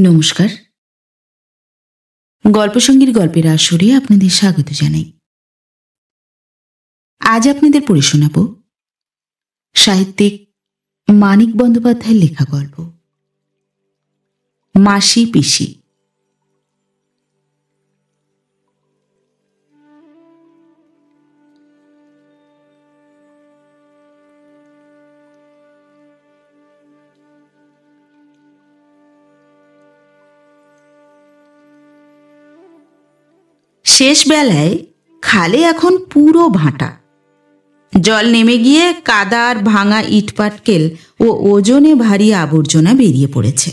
নমস্কার। গল্পসঙ্গীর গল্পের আসরে আপনাদের স্বাগত জানাই। আজ আপনাদের পড়ে শোনাব সাহিত্যিক মানিক বন্দ্যোপাধ্যায়ের লেখা গল্প মাসি পিসি। শেষ বেলায় খালে এখন পুরো ভাঁটা। জল নেমে গিয়ে কাদার ভাঙা ইটপাটকেল ও ওজনে ভারী আবর্জনা বেরিয়ে পড়েছে।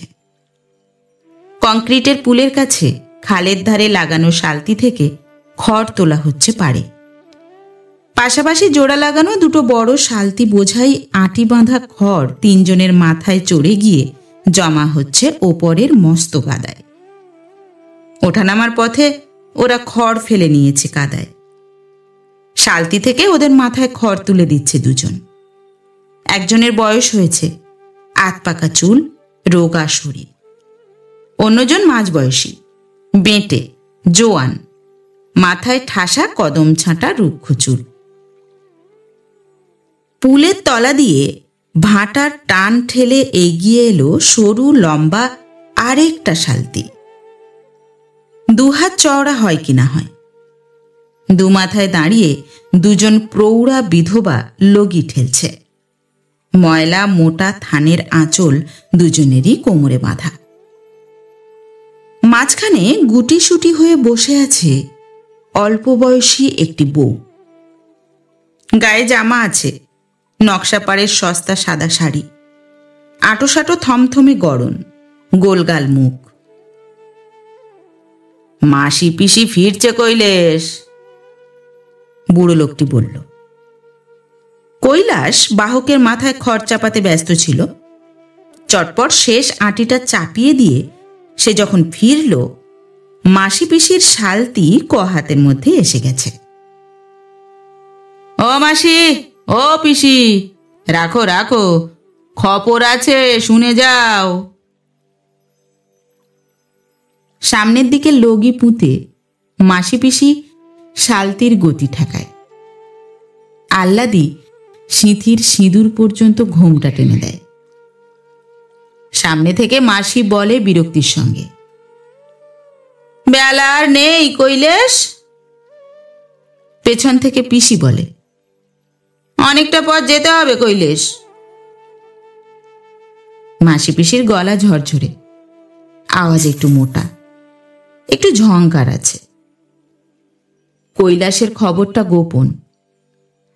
কংক্রিটের পুলের কাছে খালের ধারে লাগানো শালতি থেকে খড় তোলা হচ্ছে পাড়ে। পাশাপাশি জোড়া লাগানো দুটো বড় শালতি বোঝাই আঁটি বাঁধা খড় তিনজনের মাথায় চড়ে গিয়ে জমা হচ্ছে ওপরের মস্ত কাদায়। ওঠানামার পথে ওরা খড় ফেলে নিয়েছে কাদায়। শালতি থেকে ওদের মাথায় খড় তুলে দিচ্ছে দুজন। একজনের বয়স হয়েছে, আধ পাকা চুল, রোগা শরীর। অন্যজন মাঝবয়সী, বেঁটে, জোয়ান, মাথায় ঠাসা কদম ছাঁটা রুক্ষ চুল। পুলের তলা দিয়ে ভাঁটার টান ঠেলে এগিয়ে এলো সরু লম্বা আরেকটা শালতি। দুহাত চওড়া হয় কিনা হয়। দু মাথায় দাঁড়িয়ে দুজন প্রৌঢ়া বিধবা লগি ঠেলছে। ময়লা মোটা থানের আঁচল দুজনেরই কোমরে বাঁধা। মাঝখানে গুটিসুটি হয়ে বসে আছে অল্প বয়সী একটি বউ। গায়ে জামা আছে, নকশাপাড়ের সস্তা সাদা শাড়ি, আঁটোসাঁটো থমথমে গড়ন, গোলগাল মুখ। মাসি পিসি ফিরছে কৈলেশ, বুড়ো লোকটি বলল। কৈলাস বাহকের মাথায় খড় চাপাতে ব্যস্ত ছিল। চটপট শেষ আঁটিটা চাপিয়ে দিয়ে সে যখন ফিরল, মাসি পিসির শালতি হাতের মধ্যে এসে গেছে। ও মাসি, ও পিসি, রাখো রাখো, খবর আছে, শুনে যাও। সামনের দিকে লগি পুঁতে মাসি পিসি শালতির গতি ঠেকায়। আহ্লাদি সিঁথির সিঁদুর পর্যন্ত ঘোমটা টেনে দেয়। সামনে থেকে মাসি বলে বিরক্তির সঙ্গে, বেলা আর নেই কৈলেশ। পেছন থেকে পিসি বলে, অনেকটা পথ যেতে হবে কৈলেশ। মাসি পিসির গলা ঝরঝরে, আওয়াজ একটু মোটা, একটু ঝংকার আছে। কৈলাসের খবরটা গোপন।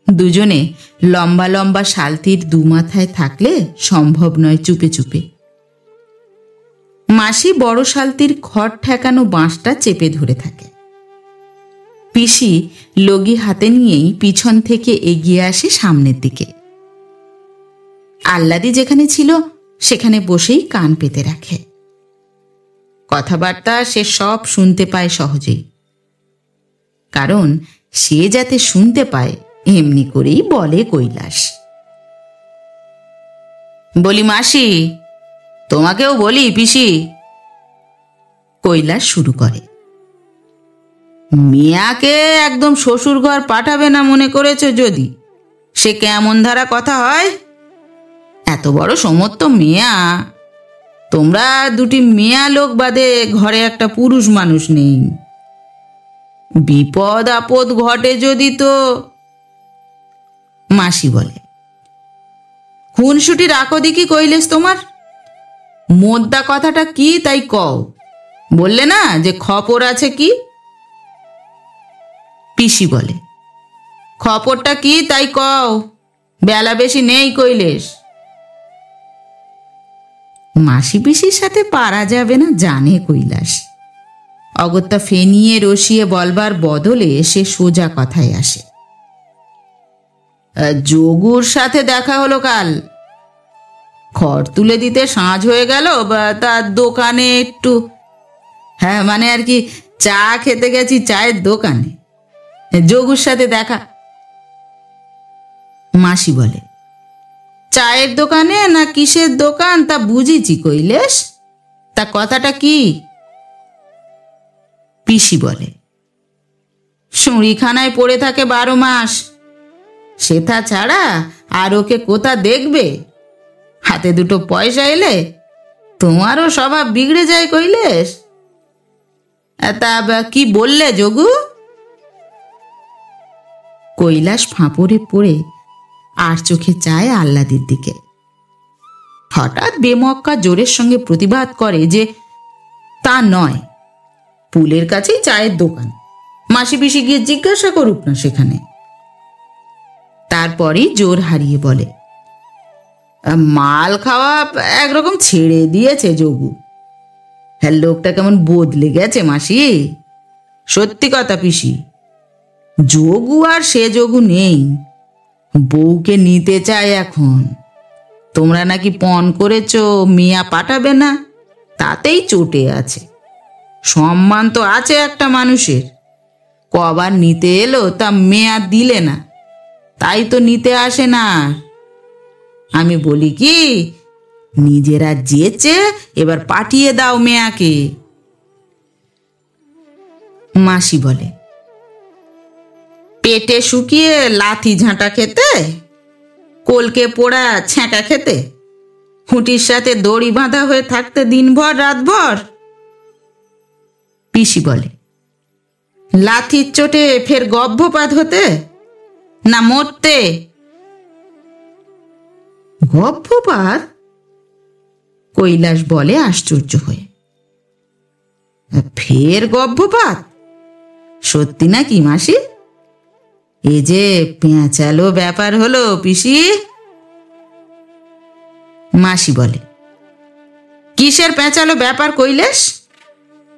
দুজনে লম্বা লম্বা শালতির দু মাথায় থাকলে সম্ভব নয় চুপে চুপে। মাসি বড় শালতির খড় ঠেকানো বাঁশটা চেপে ধরে থাকে। পিসি লগি হাতে নিয়েই পিছন থেকে এগিয়ে আসে সামনের দিকে। আহ্লাদি যেখানে ছিল সেখানে বসেই কান পেতে রাখে। কথাবার্তা সে সব শুনতে পায় সহজেই, কারণ সে যাতে শুনতে পায় এমনি করেই বলে কৈলাস। বলি মাসি, তোমাকেও বলি পিসি। কৈলাস শুরু করে, মিয়াকে একদম শ্বশুর ঘর পাঠাবে না মনে করেছ? যদি সে কেমন ধারা কথা হয়। এত বড় সমর্থ মিয়া, তোমরা দুটি মেয়া লোক বাদে ঘরে একটা পুরুষ মানুষ নেই। বিপদ আপদ ঘটে যদি তো। মাসি বলে, খুনসুটি রাখো দেখি কৈলেশ তোমার। মোদ্দা কথাটা কি তাই কও। বললে না যে খবর আছে কি? পিসি বলে, খবরটা কি তাই কও, বেলা বেশি নেই কৈলেশ। মাসি পিসির সাথে পারা যাবে না জানে কৈলাস। অগত্যা ফেনিয়ে রসিয়ে বলবার বদলে সে সোজা কথায় আসে। যোগুর সাথে দেখা হলো কাল। খড় তুলে দিতে সাঁঝ হয়ে গেল, তার দোকানে একটু, হ্যাঁ মানে আর কি, চা খেতে গেছি চায়ের দোকানে। যোগুর সাথে দেখা। মাসি বলে, চায়ের দোকানে না কিসের দোকান তা বুঝেছি কৈলেশ, তা কথাটা কি? পিসি বলে, শুঁড়িখানায় পড়ে থাকে 12 মাস, সেটা ছাড়া আর ওকে কোথা দেখবে? হাতে দুটো পয়সা এলে তোমারও স্বভাব বিগড়ে যায় কৈলেশ। তা কি বললে যোগু? কৈলাস ফাঁপড়ে পড়ে আর চোখে চায় আহ্লাদির দিকে। হঠাৎ বেমক্কা জোরের সঙ্গে প্রতিবাদ করে যে তা নয়, পুলের কাছেই চায়ের দোকান, মাসি পিসি গিয়ে জিজ্ঞাসা করুক না সেখানে। তারপরই জোর হারিয়ে বলে, মাল খাওয়া একরকম ছেড়ে দিয়েছে যোগু। হ্যাঁ, লোকটা কেমন বদলে গেছে মাসি। সত্যি কথা পিসি, যোগু আর সে যোগু নেই। বউকে নিতে চায় এখন। তোমরা নাকি পণ করেছ মিয়া পাঠাবে না, তাতেই চটে আছে। সম্মান তো আছে একটা মানুষের। কবার নিতে এলো তা মেয়া দিলে না, তাই তো নিতে আসে না। আমি বলি কি, নিজেরা যেচে এবার পাঠিয়ে দাও মেয়াকে। মাসি বলে, পেটে শুকিয়ে লাথি ঝাঁটা খেতে, কলকে পোড়া ছ্যাঁকা খেতে, খুঁটির সাথে দড়ি বাঁধা হয়ে থাকতে দিনভর রাতভর। পিসি বলে, লাথির চোটে ফের গর্ভপাত হতে না মরতে? গর্ভপাত? কৈলাস বলে আশ্চর্য হয়ে, ফের গর্ভপাত? সত্যি নাকি মাসি? এ যে পেঁচালো ব্যাপার হলো পিসি। মাসি বলে, কিসের পেঁচালো ব্যাপার কৈলাস?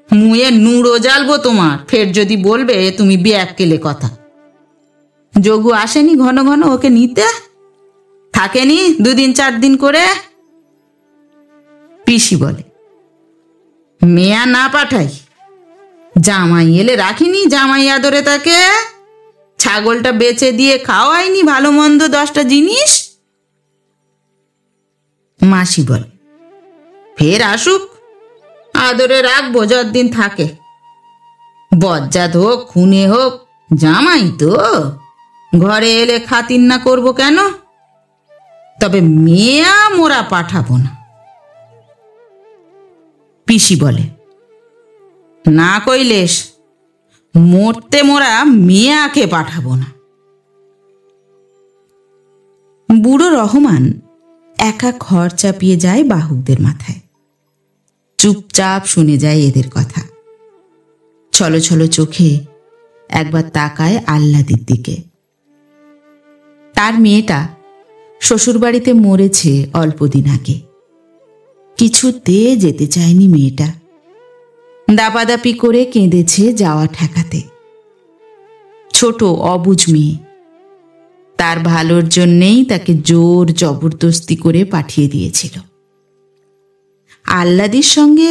মুয়ে নুড়ো জ্বালবো তোমার, ফের যদি বলবে তুমি ব্যাককেলে কথা। যোগু আসেনি ঘন ঘন ওকে নিতে? থাকেনি 2 দিন 4 দিন করে? পিসি বলে, মেয়া না পাঠাই, জামাই এলে রাখিনি জামাই আদরে তাকে? ছাগলটা বেচে দিয়ে খাওয়াইনি ভালো মন্দ 10টা জিনিস? মাসি বলে, ফের আসুক, আদরে রাখবো যতদিন থাকে। বজ্জাত হোক খুনে হোক, জামাই তো, ঘরে এলে খাতির না করবো কেন? তবে মেয়া মোরা পাঠাবো না। পিসি বলে, না কৈলেশ, মরতে মোরা মেয়াকে পাঠাবো না। বুড়ো রহমান একা ঘর চাপিয়ে যায় বাহুকদের মাথায়। চুপচাপ শুনে যায় এদের কথা। ছলো ছলো চোখে একবার তাকায় আহ্লাদির দিকে। তার মেয়েটা শ্বশুরবাড়িতে মরেছে অল্পদিন আগে। কিছুতে যেতে চায়নি মেয়েটা। দাপাদাপি করে কেঁদেছে যাওয়া ঠেকাতে। ছোট অবুঝ মেয়ে, তার ভালোর জন্যেই তাকে জোর জবরদস্তি করে পাঠিয়ে দিয়েছিল। আহ্লাদির সঙ্গে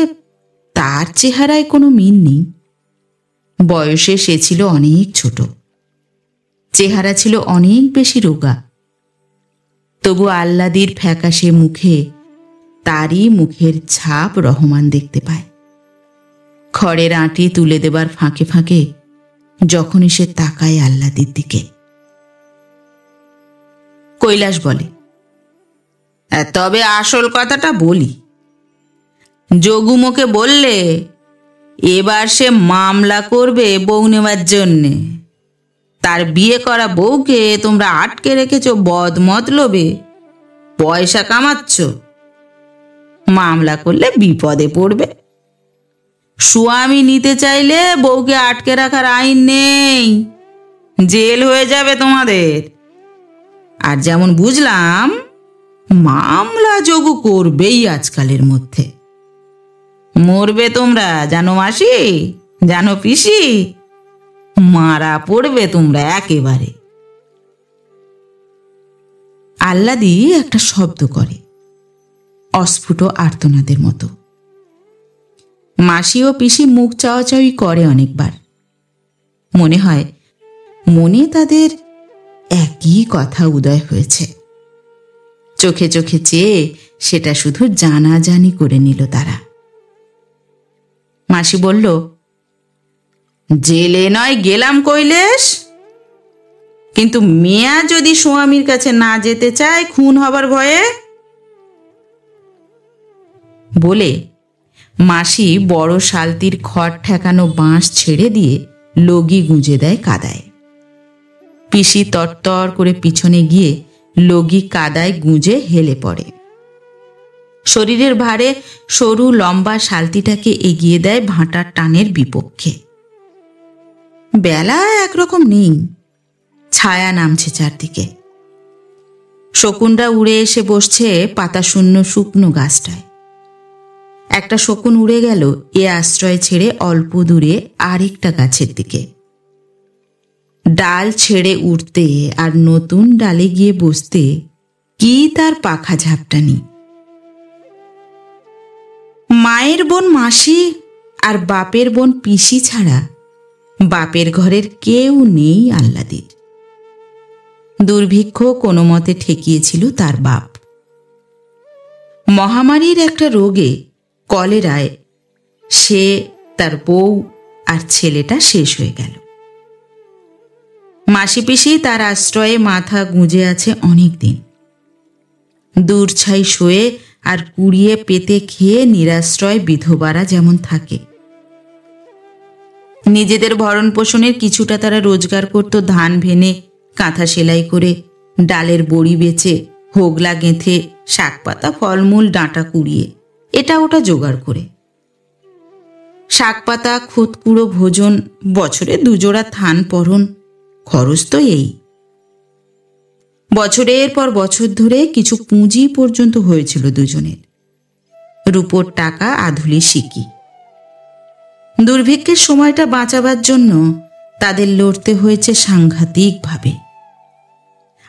তার চেহারায় কোনো মিল নেই। বয়সে সে ছিল অনেক ছোট, চেহারা ছিল অনেক বেশি রোগা। তবু আহ্লাদির ফ্যাকাশে মুখে তারই মুখের ছাপ রহমান দেখতে পায়। খড়ের আঁটি তুলে দেবার ফাঁকে ফাঁকে যখনই সে তাকায় আহ্লাদির দিকে। কৈলাস বলে, তবে আসল কথাটা বলি। যোগুমোকে বললে এবার সে মামলা করবে বউ নেওয়ার জন্যে। তার বিয়ে করা বউকে তোমরা আটকে রেখেছ বদমতলবে, পয়সা কামাচ্ছ। মামলা করলে বিপদে পড়বে। স্বামী নিতে চাইলে বউকে আটকে রাখার আইন নেই, জেল হয়ে যাবে তোমাদের। আর যেমন বুঝলাম, মামলা যোগু করবেই আজকালের মধ্যে। মরবে তোমরা, জানো মাসি, জানো পিসি, মারা পড়বে তোমরা একেবারে। আহ্লাদি একটা শব্দ করে, অস্ফুট আর্তনাদের মতো। মাসি ও পিসি মুখ চাওয়াচাওয়ি করে অনেকবার। মনে হয় মনে তাদের একই কথা উদয় হয়েছে। চোখে চোখে চেয়ে সেটা শুধু জানাজানি করে নিল তারা। মাসি বলল, জেলে নয় গেলাম কৈলেশ, কিন্তু মেয়া যদি স্বামীর কাছে না যেতে চায় খুন হবার ভয়ে। বলে মাসি বড় শালতির খড় ঠেকানো বাঁশ ছেড়ে দিয়ে লগি গুঁজে দেয় কাদায়। পিসি তরতর করে পিছনে গিয়ে লগি কাদায় গুঁজে হেলে পড়ে। শরীরের ভারে সরু লম্বা শালতিটাকে এগিয়ে দেয় ভাঁটার টানের বিপক্ষে। বেলা একরকম নেই, ছায়া নামছে চারদিকে। শকুনরা উড়ে এসে বসছে পাতা শূন্য শুকনো গাছটায়। একটা শকুন উড়ে গেল এ আশ্রয় ছেড়ে অল্প দূরে আরেকটা গাছের দিকে। ডাল ছেড়ে উঠতে আর নতুন ডালে গিয়ে বসতে কি তার পাখা ঝাপটানি। মায়ের বোন মাসি আর বাপের বোন পিসি ছাড়া বাপের ঘরের কেউ নেই আহ্লাদির। দুর্ভিক্ষ কোনো মতে ঠেকিয়েছিল তার বাপ। মহামারীর একটা রোগে, কলেরায়, সে, তার বউ আর ছেলেটা শেষ হয়ে গেল। মাসি পিসি তার আশ্রয়ে মাথা গুঁজে আছে অনেক দিন। দূরছাই শোয়ে আর কুড়িয়ে পেতে খেয়ে নিরাশ্রয় বিধবারা যেমন থাকে। নিজেদের ভরণ পোষণের কিছুটা তারা রোজগার করত ধান ভেনে, কাঁথা সেলাই করে, ডালের বড়ি বেচে, হোগলা গেঁথে, শাকপাতা, ফলমূল, ডাঁটা কুড়িয়ে, এটা ওটা জোগাড় করে। শাকপাতা, খুদকুড়ো ভোজন, বছরে দুজোড়া থান পরন, খরচ তো এই। বছরের পর বছর ধরে কিছু পুঁজি পর্যন্ত হয়েছিল দুজনের। রূপোর টাকা আধুলি সিকি। দুর্ভিক্ষের সময়টা বাঁচাবার জন্য তাদের লড়তে হয়েছে সাংঘাতিকভাবে।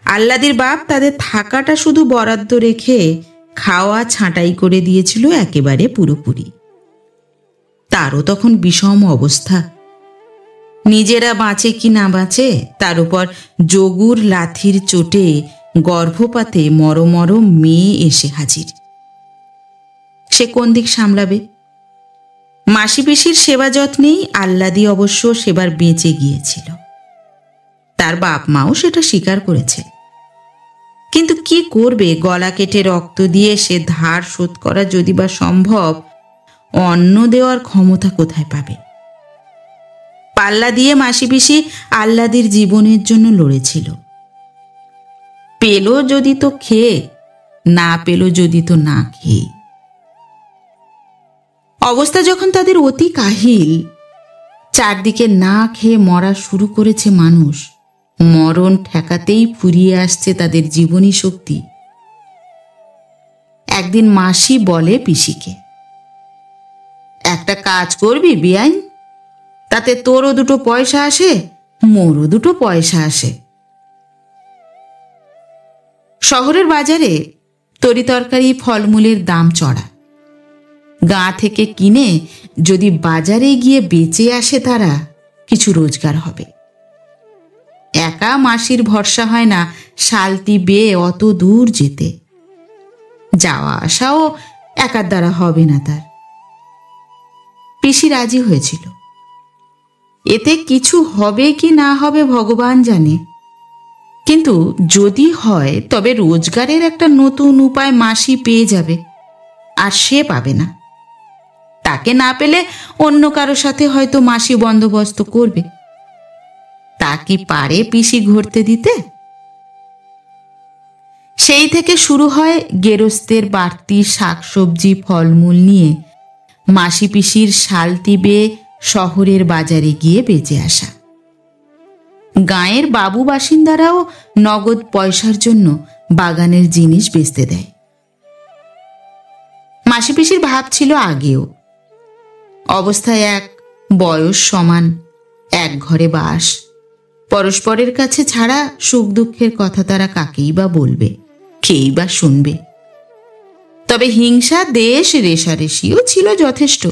আহ্লাদির বাপ তাদের থাকাটা শুধু বরাদ্দ রেখে খাওয়া ছাঁটাই করে দিয়েছিল একেবারে পুরোপুরি। তারও তখন বিষম অবস্থা। নিজেরা বাঁচে কি না বাঁচে তার উপর যোগুর লাথির চোটে গর্ভপাতে মরমর মেয়ে এসে হাজির। সে কোন দিক সামলাবে? মাসি পিসির সেবা যত্নেই আহ্লাদি অবশ্য সেবার বেঁচে গিয়েছিল। তার বাপ মাও সেটা স্বীকার করেছে। কিন্তু কি করবে? গলা কেটে রক্ত দিয়ে সে ধার শোধ করা যদি বা সম্ভব, অন্ন দেওয়ার ক্ষমতা কোথায় পাবে? পাল্লা দিয়ে মাসি পিসি আহ্লাদির জীবনের জন্য লড়েছিল। পেল যদি তো খেয়ে, না পেল যদি তো না খেয়ে। অবস্থা যখন তাদের অতি কাহিল, চারদিকে না খেয়ে মরা শুরু করেছে মানুষ, মরণ ঠেকাতেই ফুরিয়ে আসছে তাদের জীবনী শক্তি। একদিন মাসি বলে পিসিকে, একটা কাজ করবি বিয়াইন, তাতে তোরও দুটো পয়সা আসে, মোরও দুটো পয়সা আসে। শহরের বাজারে তরি তরকারি ফলমূলের দাম চড়া। গাঁ থেকে কিনে যদি বাজারে গিয়ে বেচে আসে তারা, কিছু রোজগার হবে। একা মাসির ভরসা হয় না শালতি বেয়ে অত দূর যেতে। যাওয়া আসাও একার দ্বারা হবে না তার। পিসি রাজি হয়েছিল। এতে কিছু হবে কি না হবে ভগবান জানে, কিন্তু যদি হয় তবে রোজগারের একটা নতুন উপায় মাসি পেয়ে যাবে, আর সে পাবে না। তাকে না পেলে অন্য কারো সাথে হয়তো মাসি বন্দোবস্ত করবে। তা কি পারে পিসি ঘুরতে দিতে? সেই থেকে শুরু হয় গেরস্তের বাড়তি শাকসবজি ফলমূল নিয়ে মাসি পিসির শালতি বেয়ে শহরের বাজারে গিয়ে বেচে আসা। গাঁয়ের বাবু বাসিন্দারাও নগদ পয়সার জন্য বাগানের জিনিস বেচতে দেয়। মাসি পিসির ভাব ছিল আগেও। অবস্থায় এক, বয়স সমান, এক ঘরে বাস, পরস্পরের কাছে ছাড়া সুখ দুঃখের কথা তারা কাকেই বা বলবে, কেই বা শুনবে। তবে হিংসা দেশ রেশারেশিও ছিল যথেষ্ট,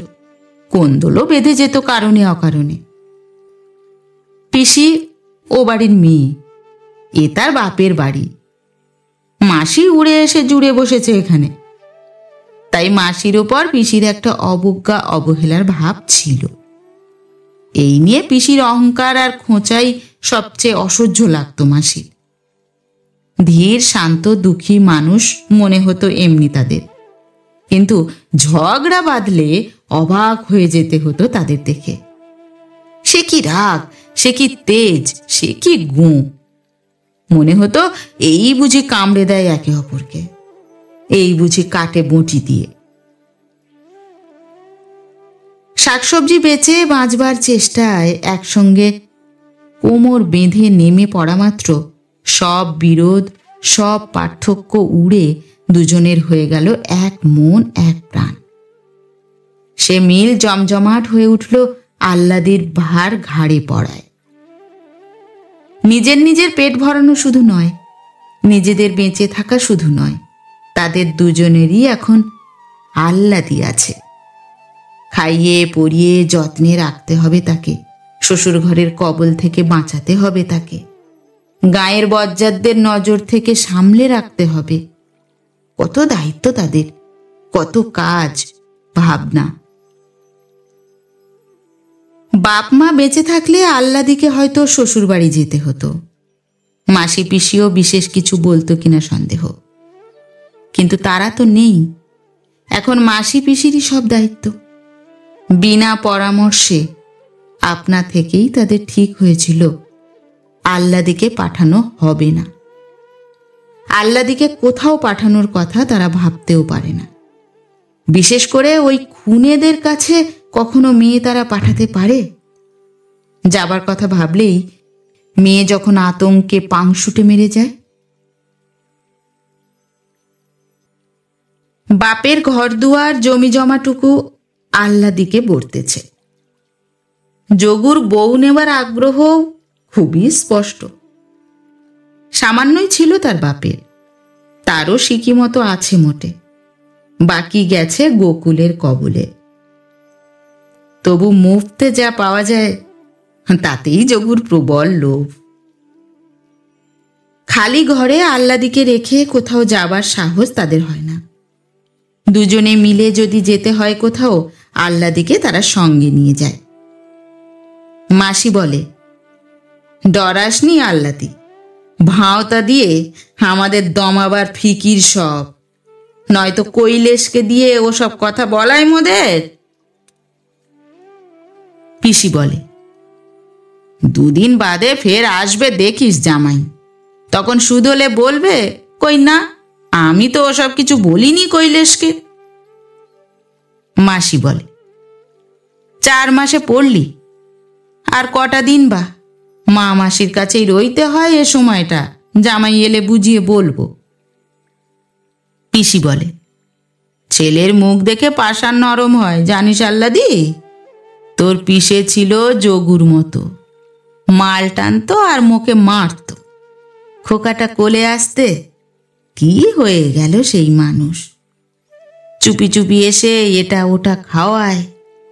কোন্দলও বেঁধে যেত কারণে অকারণে। পিসি ও বাড়ির মেয়ে, এ তার বাপের বাড়ি। মাসি উড়ে এসে জুড়ে বসেছে এখানে। তাই মাসির ওপর পিসির একটা অবজ্ঞা অবহেলার ভাব ছিল। এই নিয়ে পিসির অহংকার আর খোঁচাই সবচেয়ে অসহ্য লাগতো মাসির। ধীর শান্ত দুঃখী মানুষ মনে হতো এমনি তাদের, কিন্তু ঝগড়া বাঁধলে অবাক হয়ে যেতে হতো তাদের দেখে। সে কি রাগ, সে কি তেজ, সে কি গু! মনে হতো এই বুঝি কামড়ে দেয় একে অপরকে, এই বুঝি কাটে বঁটি দিয়ে। শাকসবজি বেচে বাঁচবার চেষ্টায় একসঙ্গে কোমর বেঁধে নেমে পড়া মাত্র সব বিরোধ, সব পার্থক্য উড়ে দুজনের হয়ে গেল এক মন এক প্রাণ। সে মিল জমজমাট হয়ে উঠল আহ্লাদের ভার ঘাড়ে পড়ায়। নিজের নিজের পেট ভরানো শুধু নয়, নিজেদের বেঁচে থাকা শুধু নয়, তাদের দুজনেরই এখন আহ্লাদই আছে। খাইয়ে পরিয়ে যত্নে রাখতে হবে তাকে, শ্বশুর ঘরের কবল থেকে বাঁচাতে হবে তাকে, গায়ের বজ্জাতদের নজর থেকে সামলে রাখতে হবে। কত দায়িত্ব তাদের, কত কাজ, ভাবনা। বাপ মা বেঁচে থাকলে আহ্লাদিকে হয়তো শ্বশুর বাড়ি যেতে হতো, মাসি পিসিও বিশেষ কিছু বলতো কিনা সন্দেহ। কিন্তু তারা তো নেই, এখন মাসি পিসিরই সব দায়িত্ব। বিনা পরামর্শে আপনা থেকেই তাদের ঠিক হয়েছিল আহ্লাদিকে পাঠানো হবে না। আহ্লাদিকে কোথাও পাঠানোর কথা তারা ভাবতেও পারে না। বিশেষ করে ওই খুনেদের কাছে কখনো মেয়ে তারা পাঠাতে পারে? যাবার কথা ভাবলেই মেয়ে যখন আতঙ্কে পাংশুটে মেরে যায়। বাপের ঘর দুয়ার জমি জমাটুকু আহ্লাদিকে বর্তেছে। যোগুর বউ নেবার আগ্রহ খুবই স্পষ্ট। সামান্যই ছিল তার বাপের, তারও সিকি মতো আছে মোটে, বাকি গেছে গোকুলের কবলে। তবু মুফতে যা পাওয়া যায় তাতেই যোগুর প্রবল লোভ। খালি ঘরে আহ্লাদিকে রেখে কোথাও যাবার সাহস তাদের হয় না। দুজনে মিলে যদি যেতে হয় কোথাও, আহ্লাদিকে তারা সঙ্গে নিয়ে যায়। মাসি বলে, ডরাসনি আহ্লাদি, ভাঁওতা দিয়ে আমাদের দমাবার ফিকির সব, নয়তো কৈলেশকে দিয়ে ওসব কথা বলাই মোদের। পিসি বলে, দুদিন বাদে ফের আসবে দেখিস জামাই, তখন শুধলে বলবে কই না, আমি তো ওসব কিছু বলিনি কৈলেশকে। মাসি বলে, 4 মাসে পড়লি, আর কটা দিন বা মা মাসির কাছেই রইতে হয়, এ সময়টা জামাই এলে বুঝিয়ে বলবো। পিসি বলে, ছেলের মুখ দেখে পাষাণ নরম হয় জানিস আহ্লাদি, তোর পিসে ছিল যোগুর মতো, মাল টানতো আর মুখে মারতো। খোকাটা কোলে আসতে কি হয়ে গেল সেই মানুষ, চুপি চুপি এসে এটা ওটা খাওয়ায়,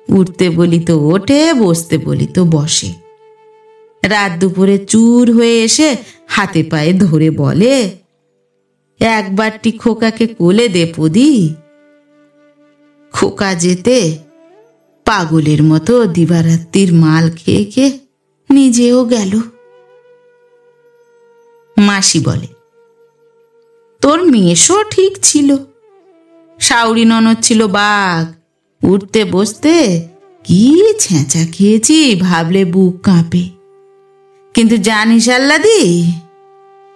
উঠতে বলি তো ওঠে, বসতে বলি তো বসে। রাত দুপুরে চুর হয়ে এসে হাতে পায়ে ধরে বলে, একবারটি খোকাকে কোলে দে পদি। খোকা যেতে পাগলের মতো দিবারাত্রির মাল খেয়ে খেয়ে নিজেও গেল। মাসি বলে, তোর মেয়েশো ঠিক ছিল, শাউরি ননদ ছিল বাঘ, উঠতে বসতে কি ছেঁচা খেয়েছি ভাবলে বুক কাঁপে। কিন্তু জানিস আহ্লাদি,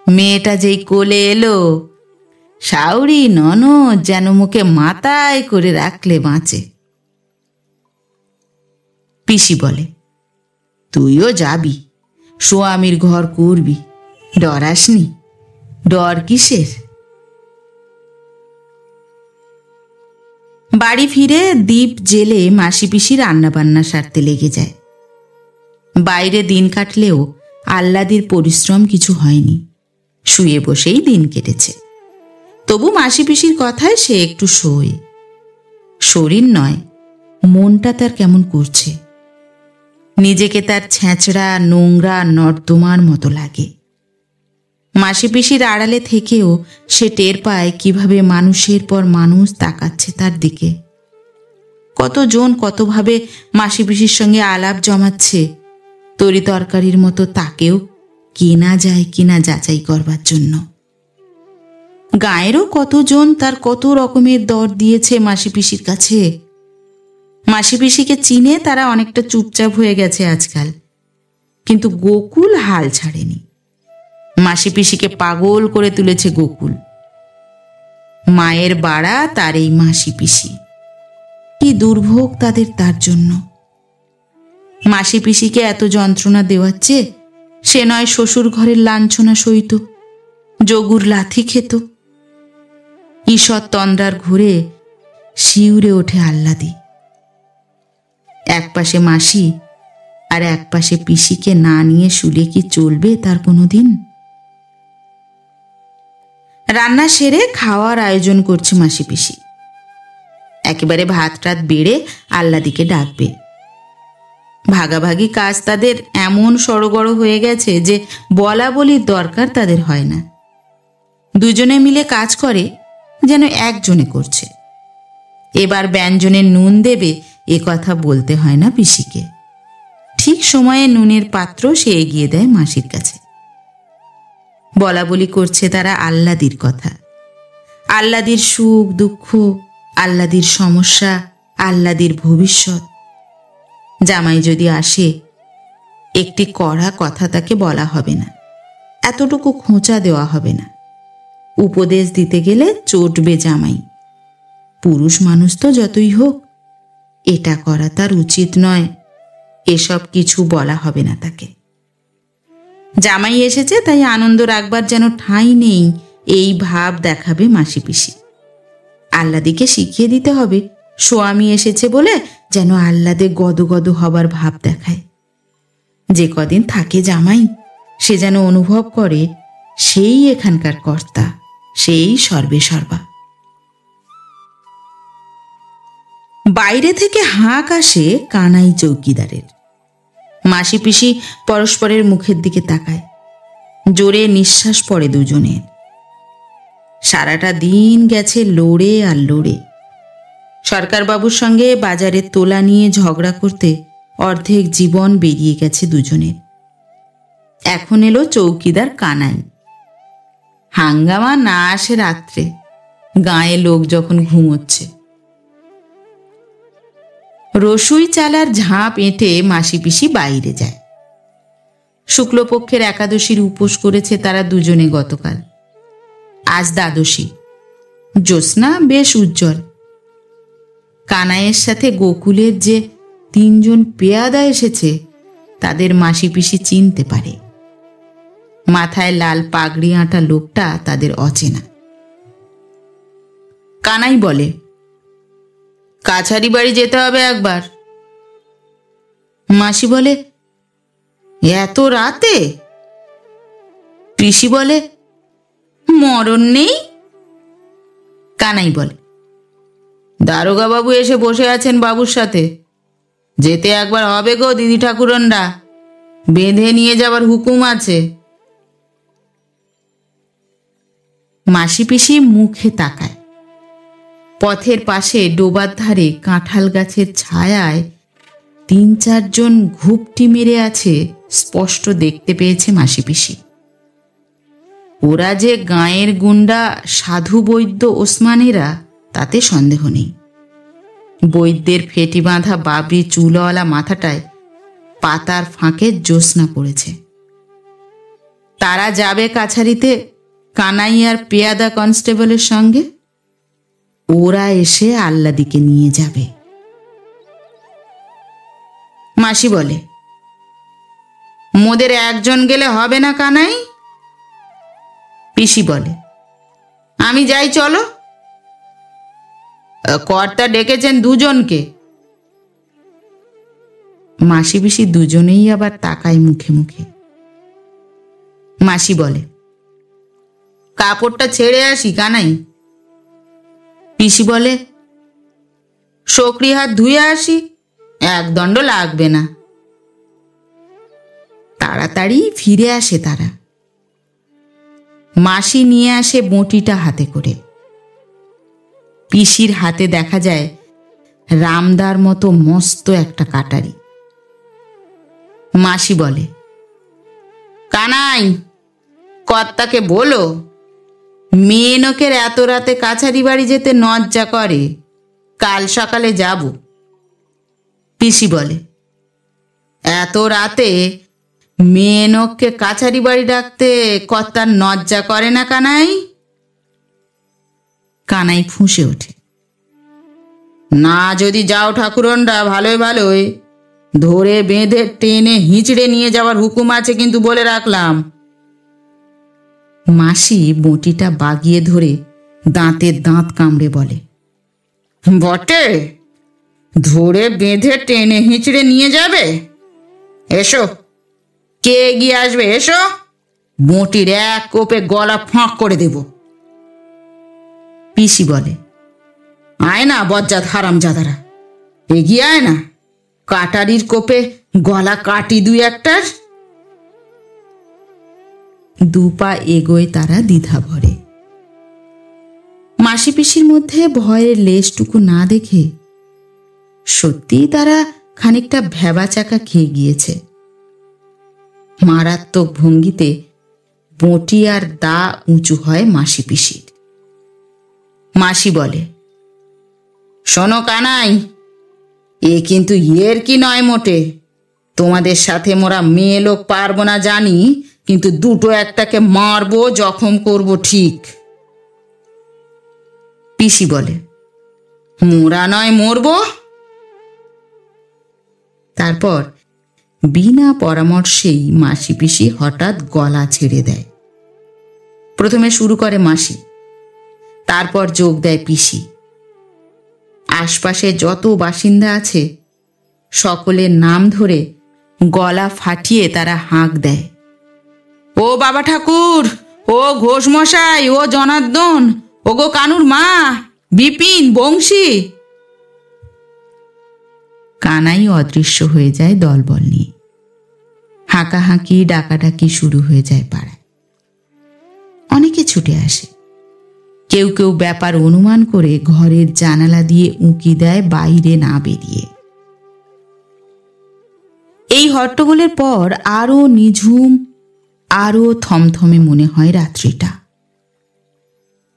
মেয়েটা যেই কোলে এলো, শাউরি ননদ যেন মুখে মাথায় করে রাখলে বাঁচে। পিসি বলে, তুইও যাবি, স্বামীর ঘর করবি, ডরাসনি, ডর কিসের? বাড়ি ফিরে দীপ জেলে মাসি পিসি রান্না বান্না সারতে লেগে যায়। বাইরে দিন কাটলেও আহ্লাদির পরিশ্রম কিছু হয়নি, শুয়ে বসেই দিন কেটেছে। তবু মাসি পিসির কথায় সে একটু শোয়। শরীর নয়, মনটা তার কেমন করছে, নিজেকে তার ছেঁচড়া নোংরা নর্দমার মতো লাগে। মাসি পিসির আড়ালে থেকেও সে টের পায় কিভাবে মানুষের পর মানুষ তাকাচ্ছে তার দিকে। কতজন কতভাবে মাসি পিসির সঙ্গে আলাপ জমাচ্ছে, তরি তরকারির মতো তাকেও কেনা যায় কিনা যাচাই করবার জন্য। গায়েরও কতজন তার কত রকমের দর দিয়েছে মাসি পিসির কাছে। মাসি পিসিকে চিনে তারা অনেকটা চুপচাপ হয়ে গেছে আজকাল, কিন্তু গোকুল হাল ছাড়েনি। মাসি পিসিকে পাগল করে তুলেছে গোকুল। মায়ের বাড়া তার এই মাসি পিসি, কি দুর্ভোগ তাদের তার জন্য। মাসি পিসিকে এত যন্ত্রণা দেওয়াচ্ছে, সে নয় শ্বশুর ঘরের লাঞ্ছনা সইত, যোগুর লাথি খেত। ঈষৎ তন্দ্রার ঘুরে শিউরে ওঠে আহ্লাদি। এক পাশে মাসি আর এক পাশে পিসিকে না নিয়ে শুলে কি চলবে তার কোনোদিন? রান্না সেরে খাওয়ার আয়োজন করছে মাসি পিসি। একেবারে ভাত টাত বেড়ে আহ্লাদিকে ডাকবে। ভাগাভাগি কাজ তাদের এমন সড়গড় হয়ে গেছে যে বলা বলির দরকার তাদের হয় না। দুজনে মিলে কাজ করে যেন একজনে করছে। এবার ব্যঞ্জনে নুন দেবে এ কথা বলতে হয় না পিসিকে। ঠিক সময়ে নুনের পাত্র সে এগিয়ে দেয় মাসির কাছে। বলা বলি করছে তারা আহ্লাদির কথা, আহ্লাদির সুখ দুঃখ, আহ্লাদির সমস্যা, আহ্লাদির ভবিষ্যৎ। জামাই যদি আসে, একটি কড়া কথা তাকে বলা হবে না, এতটুকু খোঁচা দেওয়া হবে না। উপদেশ দিতে গেলে চটবে জামাই। পুরুষ মানুষ তো যতই হোক, এটা করা তার উচিত নয়, এসব কিছু বলা হবে না তাকে। জামাই এসেছে তাই আনন্দ রাখবার যেন ঠাঁই নেই, এই ভাব দেখাবে মাসি পিসি। আহ্লাদিকে শিখিয়ে দিতে হবে স্বামী এসেছে বলে যেন আহ্লাদে গদগদ হবার ভাব দেখায়। যে কদিন থাকে জামাই, সে যেন অনুভব করে সেই এখানকার কর্তা, সেই সর্বে সর্বা। বাইরে থেকে হাঁক আসে কানাই চৌকিদারের। মাসি পিসি পরস্পরের মুখের দিকে তাকায়। জোরে নিঃশ্বাস পড়ে দুজনের। সারাটা দিন গেছে লড়ে আর লড়ে। সরকারবাবুর সঙ্গে বাজারের তোলা নিয়ে ঝগড়া করতে অর্ধেক জীবন বেরিয়ে গেছে দুজনের। এখন এলো চৌকিদার কানাই। হাঙ্গামা না আসে রাত্রে, গাঁয়ে লোক যখন ঘুমোচ্ছে। রসুই চালার ঝাঁপ এঁটে মাসি পিসি বাইরে যায়। শুক্লপক্ষের একাদশীর উপোস করেছে তারা দুজনে গতকাল। আজ দ্বাদশী। জ্যোৎস্না বেশ উজ্জ্বল। কানাইয়ের সাথে গোকুলের যে 3 জন পেয়াদা এসেছে তাদের মাসি পিসি চিনতে পারে। মাথায় লাল পাগড়ি আঁটা লোকটা তাদের অচেনা। কানাই বলে, কাছারি বাড়ি যেতে হবে একবার। মাসি বলে, এত রাতে? পিসি বলে, মরণ নেই। কানাই বলে, দারোগা বাবু এসে বসে আছেন বাবুর সাথে, যেতে একবার হবে গো দিদি ঠাকুরনরা, বেঁধে নিয়ে যাবার হুকুম আছে। মাসি পিসি মুখে তাকায়। পথের পাশে ডোবার ধারে কাঁঠাল গাছের ছায়ায় 3-4 জন ঘুপটি মেরে আছে স্পষ্ট দেখতে পেয়েছে মাসি পিসি। ওরা যে গাঁয়ের গুন্ডা সাধু বৈদ্য ওসমানেরা তাতে সন্দেহ নেই। বৈদ্যের ফেটি বাঁধা বাবরি চুলওয়ালা মাথাটায় পাতার ফাঁকে জ্যোৎস্না পড়েছে। তারা যাবে কাছারিতে কানাই আর পেয়াদা কনস্টেবলের সঙ্গে। ওরা এসে আহ্লাদিকে নিয়ে যাবে। মাসি বলে, মোদের একজন গেলে হবে না কানাই? পিসি বলে, আমি যাই, চলো। কর্তা ডেকেছেন 2 জনকে। মাসি পিসি দুজনেই আবার তাকায় মুখে মুখে। মাসি বলে, কাপড়টা ছেড়ে আসি কানাই। পিসি বলে, শোকরি হাত ধুয়ে আসি, 1 দণ্ড লাগবে না। তাড়াতাড়ি ফিরে আসে তারা। মাসি নিয়ে আসে বঁটিটা হাতে করে। পিসির হাতে দেখা যায় রামদার মতো মস্ত একটা কাটারি। মাসি বলে, কানাই, কর্তাকে বলো মেয়ে লোকের এত রাতে কাছারি বাড়ি যেতে লজ্জা করে, কাল সকালে যাব। পিসি বলে, এত রাতে মেয়ে লোককে কাছারি বাড়ি ডাকতে কর্তার লজ্জা করে না কানাই? কানাই ফুঁসে ওঠে, না যদি যাও ঠাকুরনরা ভালোই ভালোই, ধরে বেঁধে টেনে হিঁচড়ে নিয়ে যাওয়ার হুকুম আছে কিন্তু বলে রাখলাম। মাসি বঁটিটা বাগিয়ে ধরে দাঁতের দাঁত কামড়ে বলে, বটে, ধরে বেঁধে টেনে হিঁচড়ে নিয়ে যাবে? এসো, কে এগিয়ে আসবে? এসো, বঁটির এক কোপে গলা ফাঁক করে দেব। পিসি বলে, আয় না বজ্জাত হারামজাদারা, এগিয়ে আয় না, কাটারির কোপে গলা কাটি দুই একটার। দুপা এগোয় তারা দ্বিধা ভরে। মাসি পিসির মধ্যে ভয়ের লেশটুকু না দেখে সত্যিই তারা খানিকটা ভ্যাবাচাকা খেয়ে গিয়েছে। মারাত্মক ভঙ্গিতে বঁটি আর দা উঁচু হয় মাসি পিসির। মাসি বলে, শোনো কানাই, এ কিন্তু ইয়ের কি নয় মোটে। তোমাদের সাথে মোরা মেয়ে লোক পারবো না জানি, কিন্তু দুটো একটাকে মারবো, জখম করব ঠিক। পিসি বলে, মোরা নয় মরবো। তারপর বিনা পরামর্শেই মাসি পিসি হঠাৎ গলা ছেড়ে দেয়। প্রথমে শুরু করে মাসি, তারপর যোগ দেয় পিসি। আশপাশে যত বাসিন্দা আছে সকলের নাম ধরে গলা ফাটিয়ে তারা হাঁক দেয়, ও বাবা ঠাকুর, ও ঘোষ মশাই, ও জনার্দন, ও গো কানুর মা, বিপিন, বংশী। কানাই অদৃশ্য হয়ে যায় দলবল নিয়ে। হাঁকাহাঁকি ডাকাডাকি শুরু হয়ে যায় পাড়ায়। অনেকে ছুটে আসে। কেউ কেউ ব্যাপার অনুমান করে ঘরের জানালা দিয়ে উঁকি দেয় বাইরে না বেরিয়ে। এই হট্টগোলের পর আরো নিঝুম, আরো থমথমে মনে হয় রাত্রিটা।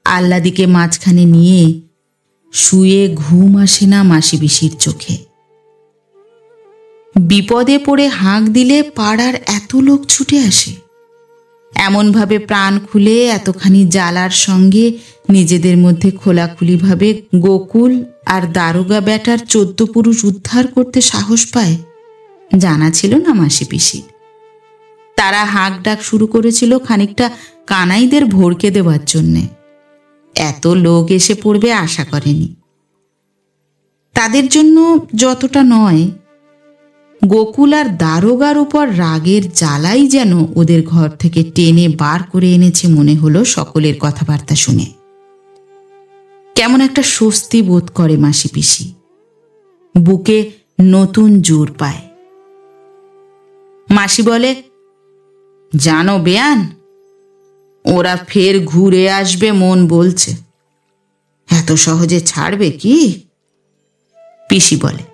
আহ্লাদিকে মাঝখানে নিয়ে শুয়ে ঘুম আসে না মাসি পিসির চোখে। বিপদে পড়ে হাঁক দিলে পাড়ার এত লোক ছুটে আসে। এমনভাবে প্রাণ খুলে এতখানি জ্বালার সঙ্গে নিজেদের মধ্যে খোলাখুলিভাবে গোকুল আর দারোগা বেটার 14 পুরুষ উদ্ধার করতে সাহস পায় জানা ছিল না মাসি পিসির। তারা হাঁক ডাক শুরু করেছিল খানিকটা কানাইদের ভড়কে দেওয়ার জন্যে। এত লোক এসে পড়বে আশা করেনি। তাদের জন্য যতটা নয়, গোকুল আর দারোগার উপর রাগের জ্বালাই যেন ওদের ঘর থেকে টেনে বার করে এনেছে মনে হলো সকলের কথাবার্তা শুনে। কেমন একটা স্বস্তি বোধ করে মাসি পিসি, বুকে নতুন জোর পায়। মাসি বলে, জানো বেয়ান, ওরা ফের ঘুরে আসবে মন বলছে। এত সহজে ছাড়বে কি? পিসি বলে,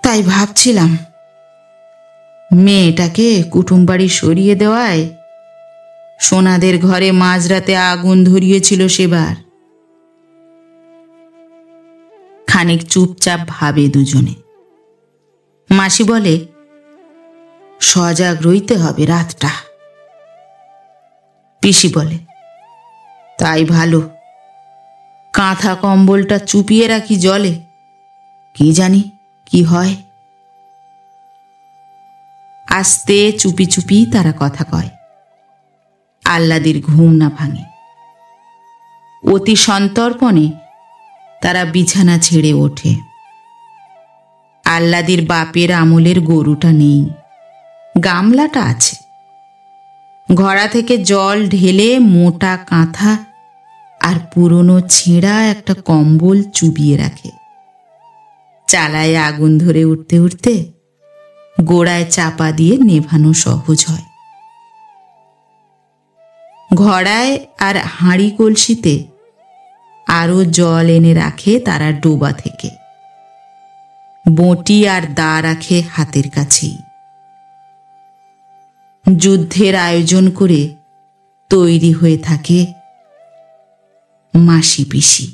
তাই ভাবছিলাম, মেয়েটাকে কুটুম বাড়ি সরিয়ে দেওয়ায় সোনাদের ঘরে মাঝরাতে আগুন ধরিয়েছিল সেবার। খানিক চুপচাপ ভাবে দুজনে। মাসি বলে, সজাগ রইতে হবে রাতটা। পিসি বলে, তাই ভালো, কাঁথা কম্বলটা চুপিয়ে রাখি জলে, কি জানি কি হয়। আস্তে চুপি চুপি তারা কথা কয়। আহ্লাদির ঘুম না ভাঙে। অতি সন্তর্পণে তারা বিছানা ছেড়ে ওঠে। আহ্লাদির বাপের আমলের গরুটা নেই, গামলাটা আছে। ঘড়া থেকে জল ঢেলে মোটা কাঁথা আর পুরনো ছেঁড়া একটা কম্বল চুবিয়ে রাখে। চালায় আগুন ধরে উঠতে উঠতে গোড়ায় চাপা দিয়ে নেভানো সহজ হয়। ঘড়ায় আর হাঁড়ি কলসিতে আরো জল এনে রাখে তারা ডোবা থেকে। বঁটি আর দা রাখে হাতের কাছেই। যুদ্ধের আয়োজন করে তৈরি হয়ে থাকে মাসি পিসি।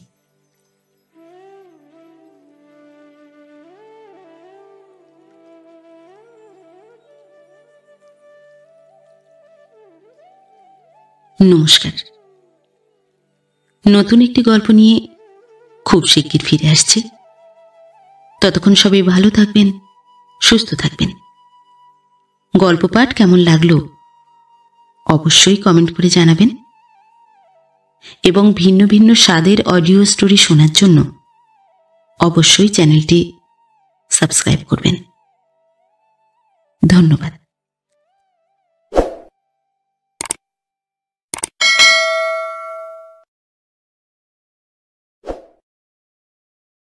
নমস্কার। নতুন একটি গল্প নিয়ে খুব শিগগির ফিরে আসছি। ততক্ষণ সবাই ভালো থাকবেন, সুস্থ থাকবেন। গল্প পাঠ কেমন লাগলো অবশ্যই কমেন্ট করে জানাবেন, এবং ভিন্ন ভিন্ন স্বাদের অডিও স্টোরি শোনার জন্য অবশ্যই চ্যানেলটি সাবস্ক্রাইব করবেন। ধন্যবাদ।